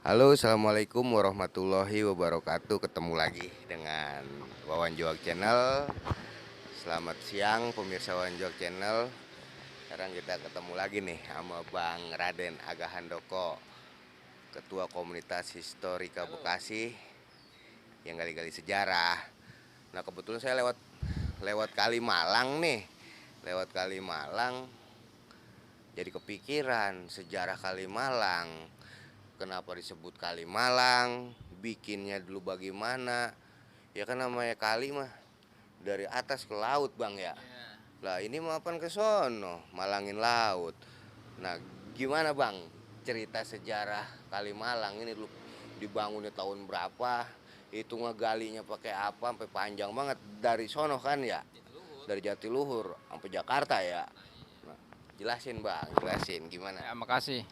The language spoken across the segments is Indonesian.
Halo, assalamualaikum warahmatullahi wabarakatuh. Ketemu lagi dengan Wawan Joak Channel. Selamat siang pemirsa Wawan Joak Channel. Sekarang kita ketemu lagi nih sama Bang Raden Aga Handoko, Ketua Komunitas Historika Bekasi yang gali-gali sejarah. Nah kebetulan saya lewat lewat Kalimalang nih, lewat Kalimalang. Jadi kepikiran sejarah Kalimalang. Kenapa disebut Kalimalang? Bikinnya dulu bagaimana? Ya kan namanya kali mah dari atas ke laut bang ya. Lah ini mapan ke sono, malangin laut. Nah gimana bang cerita sejarah Kalimalang ini dulu dibangunnya tahun berapa? Itu ngegalinya pakai apa? Sampai panjang banget dari sono kan ya? Dari Jatiluhur sampai Jakarta ya. Nah, jelasin bang, jelasin gimana? Ya, makasih.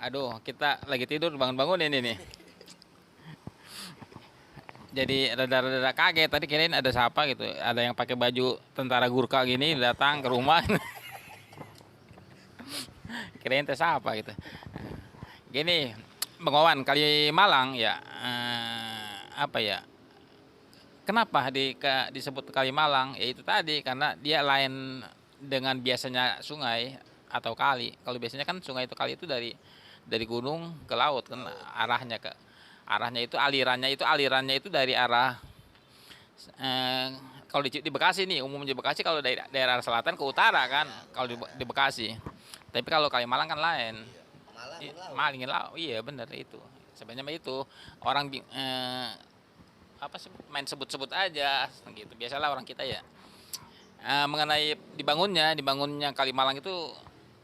Aduh, kita lagi tidur bangun-bangun ini nih. Jadi rada-rada kaget tadi kirain ada siapa gitu. Ada yang pakai baju tentara Gurkha gini datang ke rumah. Kirain teh siapa gitu. Gini, Bang Wawan, Kalimalang ya apa ya? Kenapa disebut Kalimalang? Ya itu tadi karena dia lain dengan biasanya sungai atau kali. Kalau biasanya kan sungai itu kali itu dari gunung ke laut kan arahnya itu dari arah eh, kalau di Bekasi nih umumnya di Bekasi kalau dari daerah selatan ke utara kan kalau di Bekasi. Tapi kalau Kalimalang kan lain. Malingin laut. Iya bener itu. Sebenarnya itu orang apa sih main sebut-sebut aja gitu. Biasalah orang kita ya. Mengenai dibangunnya Kalimalang itu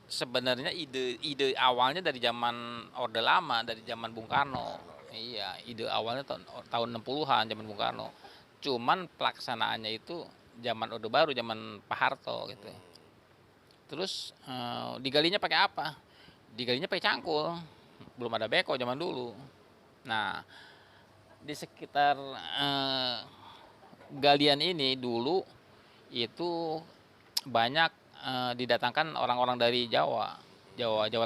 sebenarnya ide awalnya dari zaman Orde Lama, dari zaman Bung Karno. Iya, ide awalnya tahun 60-an zaman Bung Karno. Cuman pelaksanaannya itu zaman Orde Baru, zaman Pak Harto gitu. Terus digalinya pakai apa? Digalinya pakai cangkul. Belum ada beko zaman dulu. Nah, di sekitar galian ini dulu itu banyak didatangkan orang-orang dari Jawa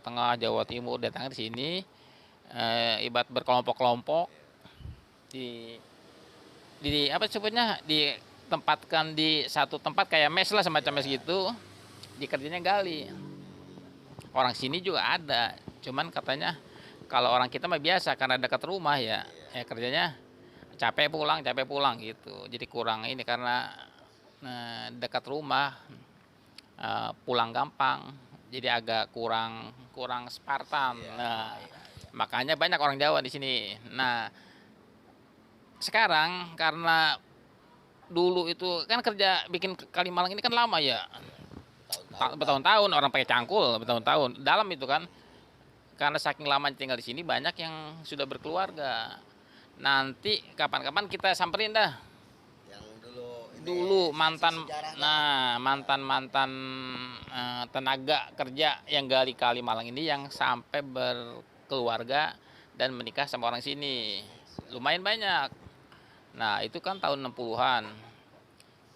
Tengah, Jawa Timur datang di sini ibarat berkelompok-kelompok di apa sebutnya ditempatkan di satu tempat kayak mes lah semacam mes gitu dikerjanya gali. Orang sini juga ada, cuman katanya kalau orang kita mah biasa karena dekat rumah ya kerjanya capek pulang gitu. Jadi kurang ini karena dekat rumah pulang gampang jadi agak kurang kurang Spartan. Nah makanya banyak orang Jawa di sini. Nah sekarang karena dulu itu kan kerja bikin Kalimalang ini kan lama ya, bertahun-tahun orang pakai cangkul bertahun-tahun dalam itu kan karena saking lama tinggal di sini banyak yang sudah berkeluarga. Nanti kapan-kapan kita samperin dah Yang dulu dulu mantan. sejarahnya. Nah mantan tenaga kerja yang gali Kalimalang ini yang sampai berkeluarga dan menikah sama orang sini lumayan banyak. Nah itu kan tahun 60-an.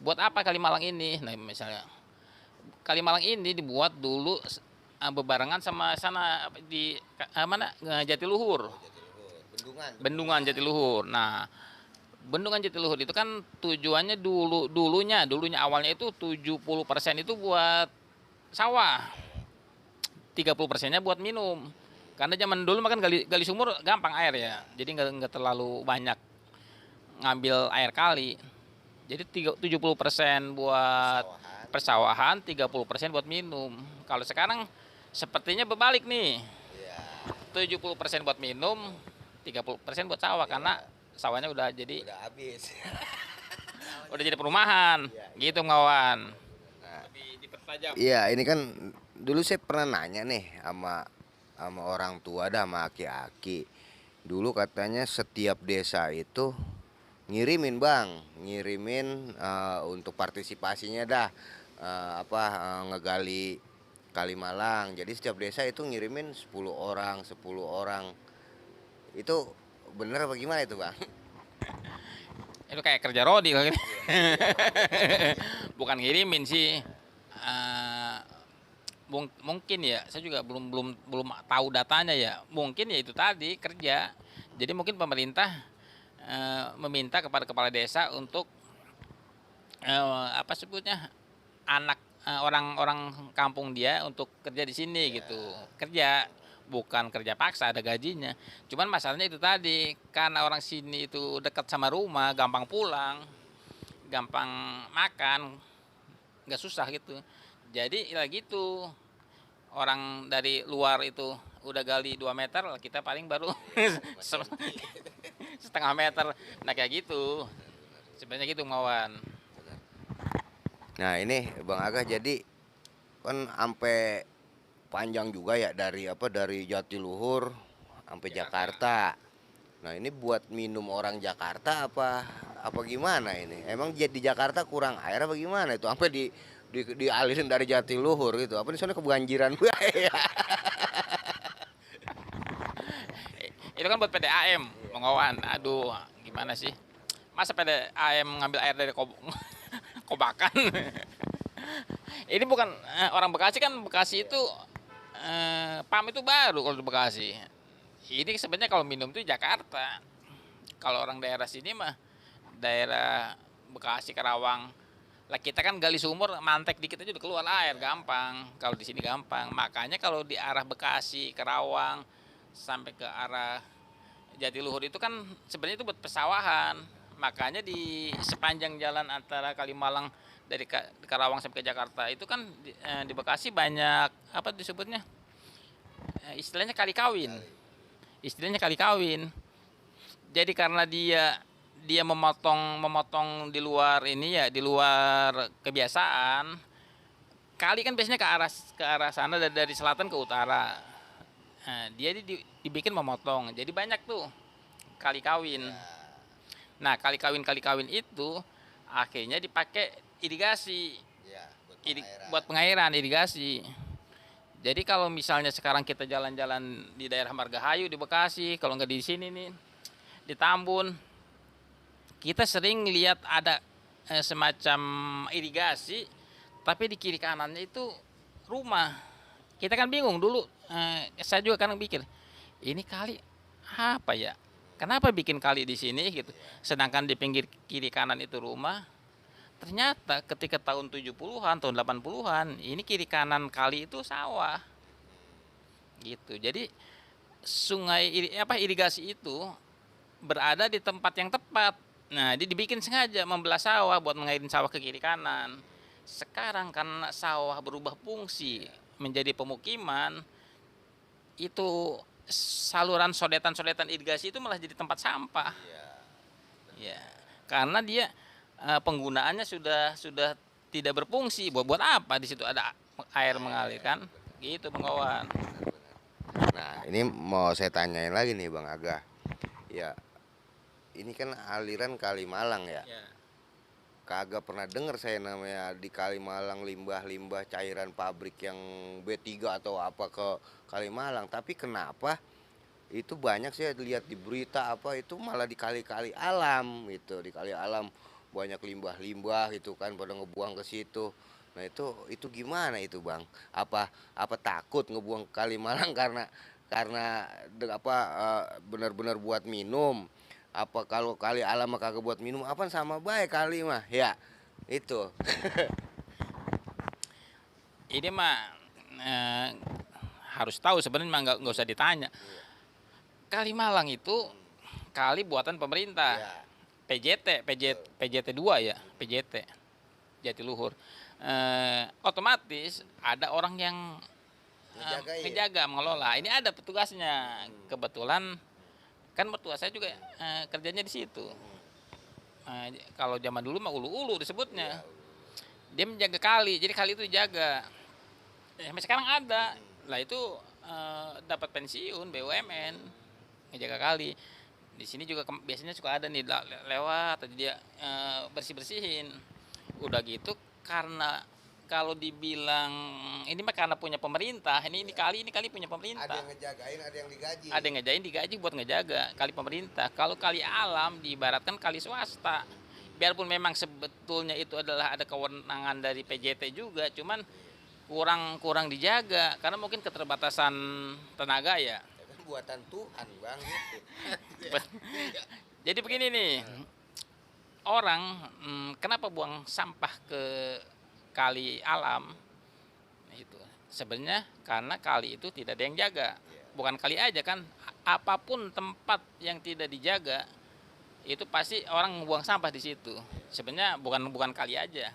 Buat apa Kalimalang ini? Nah misalnya Kalimalang ini dibuat dulu bebarengan sama sana di mana Jatiluhur. Bendungan. Bendungan Jatiluhur. Nah, Bendungan Jatiluhur itu kan tujuannya dulunya awalnya itu 70% itu buat sawah. 30%-nya buat minum. Karena zaman dulu makan gali sumur gampang air ya. Jadi nggak terlalu banyak ngambil air kali. Jadi 70% buat Sawahan. persawahan, 30% buat minum. Kalau sekarang sepertinya berbalik nih. Iya. 70% buat minum, 30% buat sawah karena sawahnya udah jadi Udah habis. perumahan. Iya, iya. Gitu ngawan. Nah, Dipertajam. iya ini kan dulu saya pernah nanya nih sama orang tua dah sama aki-aki. Dulu katanya setiap desa itu ngirimin bang, ngirimin untuk partisipasinya dah ngegali Kalimalang. Jadi setiap desa itu ngirimin 10 orang, 10 orang. Itu bener apa gimana itu bang? Itu kayak kerja rodi lah gitu. Bukan ngirimin sih. Eh, Mungkin ya, saya juga belum belum belum tahu datanya ya. Mungkin ya itu tadi kerja. Jadi mungkin pemerintah meminta kepada kepala desa untuk apa sebutnya, anak orang-orang kampung dia untuk kerja di sini gitu. Kerja, bukan kerja paksa, ada gajinya. Cuman masalahnya itu tadi, karena orang sini itu dekat sama rumah, gampang pulang, gampang makan, nggak susah gitu. Jadi ya gitu, orang dari luar itu udah gali 2 meter, kita paling baru setengah meter. Nah kayak gitu sebenarnya gitu Mawan. Nah ini Bang Aga, jadi kan sampai panjang juga ya, dari Jatiluhur sampai Jakarta. Nah ini buat minum orang Jakarta apa gimana ini? Emang di Jakarta kurang air apa gimana itu? Sampai dialirin dari Jatiluhur gitu. Apa di sana kebanjiran ya? Itu kan buat PDAM Mengawan. Aduh, gimana sih, masa PDAM ngambil air dari kobakan. Ini bukan orang Bekasi, kan Bekasi itu PAM itu baru kalau di Bekasi. Ini sebenarnya kalau minum itu Jakarta. Kalau orang daerah sini mah, daerah Bekasi, Karawang, lah kita kan gali sumur, mantek dikit aja udah keluar air, gampang. Kalau di sini gampang. Makanya kalau di arah Bekasi, Karawang sampai ke arah Jatiluhur itu kan sebenarnya itu buat pesawahan. Makanya di sepanjang jalan antara Kalimalang dari Karawang sampai ke Jakarta itu kan di Bekasi banyak apa disebutnya, istilahnya kali kawin. Istilahnya kali kawin. Jadi karena dia dia memotong memotong di luar ini ya, di luar kebiasaan. Kali kan biasanya ke arah sana dari selatan ke utara. Nah, dia dibikin memotong. Jadi banyak tuh kali kawin. Nah, kali kawin itu akhirnya dipakai irigasi. Buat pengairan, irigasi. Jadi kalau misalnya sekarang kita jalan-jalan di daerah Margahayu di Bekasi, kalau nggak di sini nih, di Tambun, kita sering lihat ada semacam irigasi, tapi di kiri kanannya itu rumah. Kita kan bingung dulu, saya juga kan pikir, ini kali apa ya? Kenapa bikin kali di sini gitu? Sedangkan di pinggir kiri kanan itu rumah. Ternyata ketika tahun 70-an, tahun 80-an, ini kiri kanan kali itu sawah. Gitu. Jadi irigasi itu berada di tempat yang tepat. Nah, dia dibikin sengaja membelah sawah buat mengairin sawah ke kiri kanan. Sekarang karena sawah berubah fungsi menjadi pemukiman, itu saluran sodetan-sodetan irigasi itu malah jadi tempat sampah. Ya, karena dia penggunaannya sudah tidak berfungsi. Buat apa di situ ada air mengalir kan? Gitu Bang Wawan. Nah ini mau saya tanyain lagi nih Bang Aga. Ya ini kan aliran Kalimalang ya. Kagak pernah denger saya namanya di Kalimalang limbah-limbah cairan pabrik yang B3 atau apa ke Kalimalang. Tapi kenapa itu banyak saya lihat di berita apa itu malah di kali-kali alam gitu, di kali alam banyak limbah-limbah gitu kan pada ngebuang ke situ. Nah itu gimana itu Bang? Apa takut ngebuang ke Kalimalang karena benar-benar buat minum? Apa kalau kali alam mah kagak buat minum, apa sama baik kali mah ya itu. Ini mah harus tahu sebenarnya, mah nggak usah ditanya. Kalimalang itu kali buatan pemerintah. PJT 2 ya, PJT Jatiluhur. Otomatis ada orang yang ngejaga, mengelola. Ini ada petugasnya. Kebetulan kan mertua saya juga kerjanya di situ. Kalau zaman dulu mah ulu-ulu disebutnya. Dia menjaga kali, jadi kali itu dijaga. Sampai sekarang ada. Lah itu dapat pensiun BUMN ngejaga kali. Di sini juga biasanya suka ada nih lewat atau dia bersih-bersihin. Udah gitu, karena kalau dibilang ini mah karena punya pemerintah, ini kali punya pemerintah. Ada yang ngejagain, ada yang digaji. Ada yang ngejain, digaji buat ngejaga kali pemerintah. Kalau kali alam diibaratkan kali swasta. Biarpun memang sebetulnya itu adalah ada kewenangan dari PJT juga, cuman kurang dijaga karena mungkin keterbatasan tenaga ya. Ya kan buatan Tuhan bang gitu. Jadi begini nih, orang kenapa buang sampah ke kali alam itu sebenarnya karena kali itu tidak ada yang jaga. Bukan kali aja kan, apapun tempat yang tidak dijaga itu pasti orang buang sampah di situ. Sebenarnya bukan kali aja.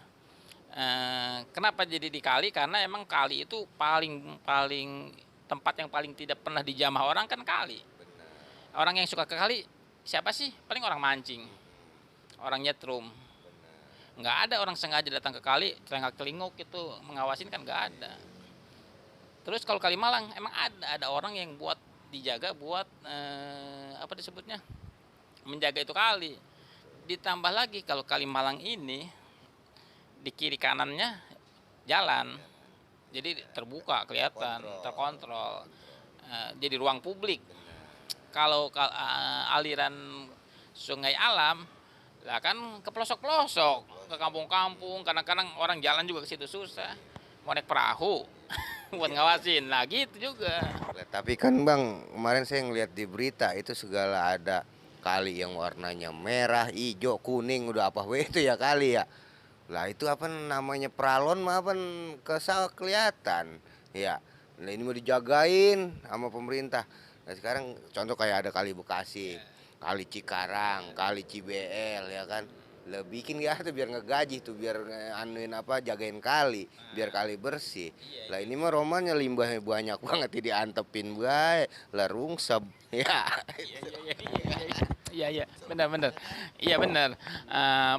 Kenapa jadi di kali? Karena emang kali itu paling paling tempat yang paling tidak pernah dijamah orang kan kali. Orang yang suka ke kali siapa sih? Paling orang mancing, orang nyetrum. Nggak ada orang sengaja datang ke kali, celengak-celinguk itu mengawasin kan nggak ada. Terus kalau Kalimalang emang ada orang yang buat dijaga buat apa disebutnya menjaga itu kali. Ditambah lagi kalau Kalimalang ini di kiri kanannya jalan, jadi terbuka kelihatan, terkontrol, jadi ruang publik. Kalau aliran sungai alam lah kan ke pelosok-pelosok, ke kampung-kampung, kadang-kadang orang jalan juga ke situ susah, mau naik perahu buat ngawasin, nah gitu juga. Tapi kan bang, kemarin saya ngeliat di berita itu segala ada kali yang warnanya merah, hijau, kuning, udah apa itu ya kali ya. Lah itu apa namanya pralon mah apa kelihatan ya. Nah ini mau dijagain sama pemerintah. Nah sekarang contoh kayak ada kali Bekasi, kali Cikarang, kali Cibel ya kan. Lah bikin ya tuh biar ngegaji tuh, biar anuin apa jagain kali, biar kali bersih. Lah ini mah romannya limbahnya banyak banget diantepin bae, lah rungsep ya. Iya, benar. Iya benar.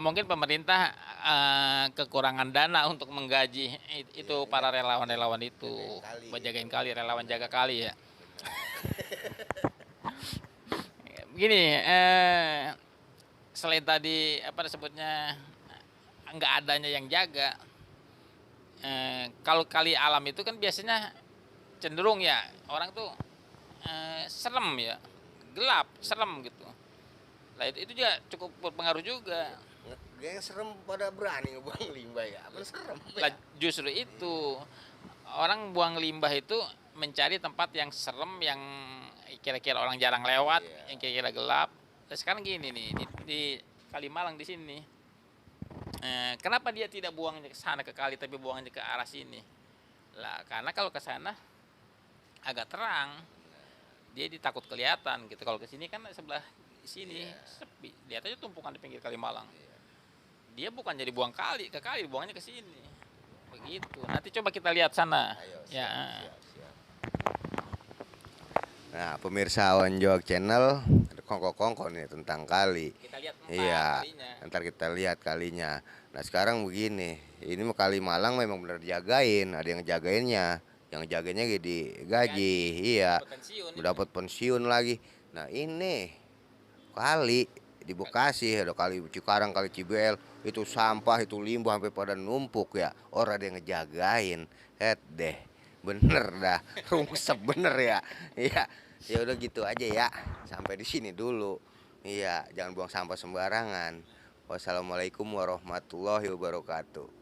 Mungkin pemerintah kekurangan dana untuk menggaji itu para relawan-relawan itu, buat jagain kali, relawan jaga kali ya. Begini, selain tadi apa disebutnya nggak adanya yang jaga, kalau kali alam itu kan biasanya cenderung ya orang tuh serem ya, gelap, serem gitu. Nah itu juga cukup berpengaruh juga. Yang serem pada berani ngebuang limbah ya, apa serem ya? Lah, justru itu orang buang limbah itu mencari tempat yang serem, yang kira-kira orang jarang lewat, yang kira-kira gelap. Nah, sekarang gini nih di Kalimalang di sini, kenapa dia tidak buangnya ke sana ke kali tapi buangnya ke arah sini? Lah karena kalau ke sana agak terang, dia ditakut kelihatan gitu. Kalau ke sini kan sebelah sini sepi, lihat aja tumpukan di pinggir Kalimalang. Dia bukan jadi buang kali ke kali, buangnya ke sini begitu. Nanti coba kita lihat sana. Ayo, Ya. siap. Nah pemirsa Wanjok Channel, ada kongko-kongko nih tentang kali. Kita lihat Iya, kalinya. ntar kita lihat kalinya. Nah sekarang begini, ini mah Kalimalang memang benar dijagain, ada yang jagainnya, yang jagainnya digaji, iya, dapat pensiun lagi. Nah ini kali di Bekasi, ada kali Cikarang, kali Cibel, itu sampah, itu limbah sampai pada numpuk ya, orang ada yang ngejagain, deh, bener dah, rungsep bener ya, iya, ya udah gitu aja ya, sampai di sini dulu, iya, jangan buang sampah sembarangan. Wassalamualaikum warahmatullahi wabarakatuh.